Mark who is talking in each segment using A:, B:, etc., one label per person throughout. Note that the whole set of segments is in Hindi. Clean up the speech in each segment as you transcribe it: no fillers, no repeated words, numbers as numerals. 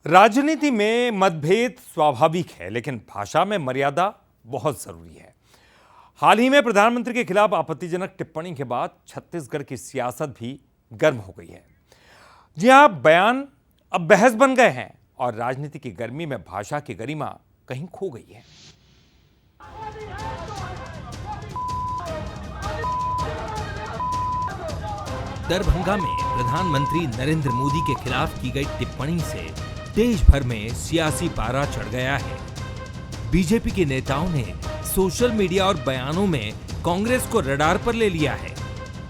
A: राजनीति में मतभेद स्वाभाविक है, लेकिन भाषा में मर्यादा बहुत जरूरी है। हाल ही में प्रधानमंत्री के खिलाफ आपत्तिजनक टिप्पणी के बाद छत्तीसगढ़ की सियासत भी गर्म हो गई है। जी हां, बयान अब बहस बन गए हैं और राजनीति की गर्मी में भाषा की गरिमा कहीं खो गई है।
B: दरभंगा में प्रधानमंत्री नरेंद्र मोदी के खिलाफ की गई टिप्पणी से देश भर में सियासी पारा चढ़ गया है। बीजेपी के नेताओं ने सोशल मीडिया और बयानों में कांग्रेस को रडार पर ले लिया है।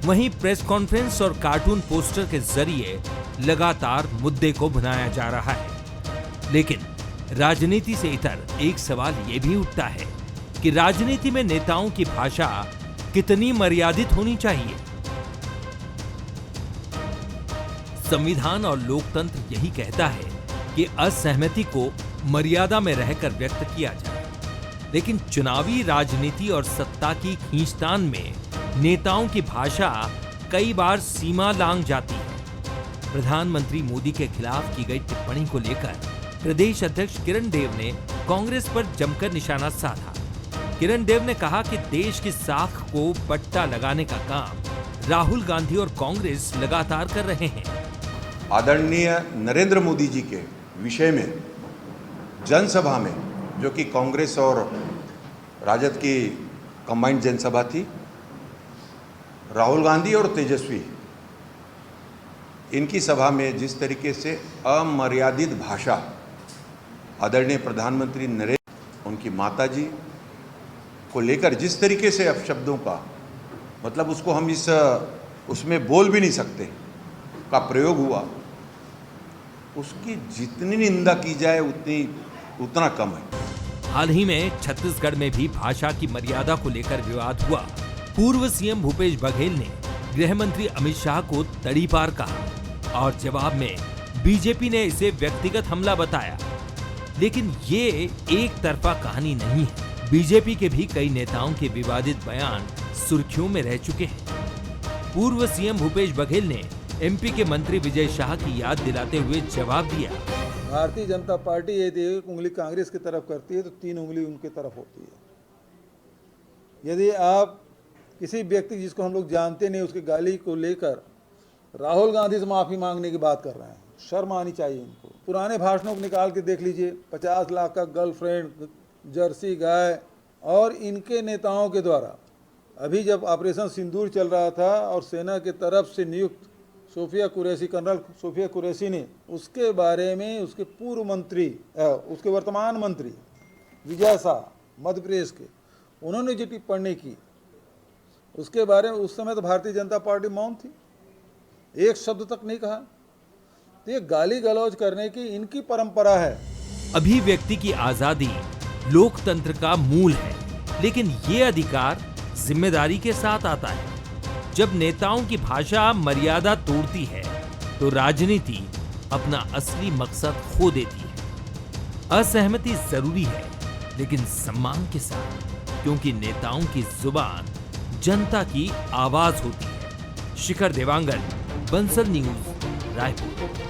B: वहीं प्रेस कॉन्फ्रेंस और कार्टून पोस्टर के जरिए लगातार मुद्दे को भुनाया जा रहा है। लेकिन राजनीति से इतर एक सवाल ये भी उठता है कि राजनीति में नेताओं की भाषा कितनी मर्यादित होनी चाहिए। संविधान और लोकतंत्र यही कहता है कि असहमति को मर्यादा में रहकर व्यक्त किया जाए, लेकिन चुनावी राजनीति और सत्ता की खींचतान में नेताओं की भाषा कई बार सीमा लांघ जाती है। प्रधानमंत्री मोदी के खिलाफ की गई टिप्पणी को लेकर प्रदेश अध्यक्ष किरण देव ने कांग्रेस पर जमकर निशाना साधा। किरण देव ने कहा कि देश की साख को पट्टा लगाने का काम राहुल गांधी और कांग्रेस लगातार कर रहे हैं।
C: आदरणीय नरेंद्र मोदी जी के विषय में जनसभा में, जो कि कांग्रेस और राजद की कंबाइंड जनसभा थी, राहुल गांधी और तेजस्वी इनकी सभा में जिस तरीके से अमर्यादित भाषा आदरणीय प्रधानमंत्री नरेंद्र, उनकी माताजी को लेकर जिस तरीके से अपशब्दों का, मतलब उसको हम उसमें बोल भी नहीं सकते, का प्रयोग हुआ, उसकी जितनी निंदा की जाए उतना कम है।
B: हाल ही में छत्तीसगढ़ में भी भाषा की मर्यादा को लेकर विवाद हुआ। पूर्व सीएम भूपेश बघेल ने गृह मंत्री अमित शाह को तड़ीपार कहा और जवाब में बीजेपी ने इसे व्यक्तिगत हमला बताया। लेकिन ये एक तरफा कहानी नहीं है। बीजेपी के भी कई नेताओं के विवादित बयान सुर्खियों में रह चुके हैं। पूर्व सीएम भूपेश बघेल ने एमपी के मंत्री विजय शाह की याद दिलाते हुए जवाब दिया।
D: भारतीय जनता पार्टी यदि एक उंगली कांग्रेस की तरफ करती है तो 3 उंगली उनकी तरफ होती है। यदि आप किसी व्यक्ति जिसको हम लोग जानते नहीं उसकी गाली को लेकर राहुल गांधी से माफ़ी मांगने की बात कर रहे हैं, शर्म आनी चाहिए इनको। पुराने भाषणों को निकाल के देख लीजिए, 50 लाख का गर्लफ्रेंड, जर्सी गाय, और इनके नेताओं के द्वारा अभी जब ऑपरेशन सिंदूर चल रहा था और सेना की तरफ से नियुक्त सोफिया कुरैशी, कर्नल सोफिया कुरैशी ने उसके बारे में उसके पूर्व मंत्री, उसके वर्तमान मंत्री विजय शाह मध्य प्रदेश के, उन्होंने जो टिप्पणी की उसके बारे में उस समय तो भारतीय जनता पार्टी मौन थी, एक शब्द तक नहीं कहा। तो ये गाली गलौज करने की इनकी परंपरा है।
B: अभिव्यक्ति की आजादी लोकतंत्र का मूल है, लेकिन ये अधिकार जिम्मेदारी के साथ आता है। जब नेताओं की भाषा मर्यादा तोड़ती है तो राजनीति अपना असली मकसद खो देती है। असहमति जरूरी है, लेकिन सम्मान के साथ, क्योंकि नेताओं की जुबान जनता की आवाज होती है। शिखर देवांगन, बंसल न्यूज, रायपुर।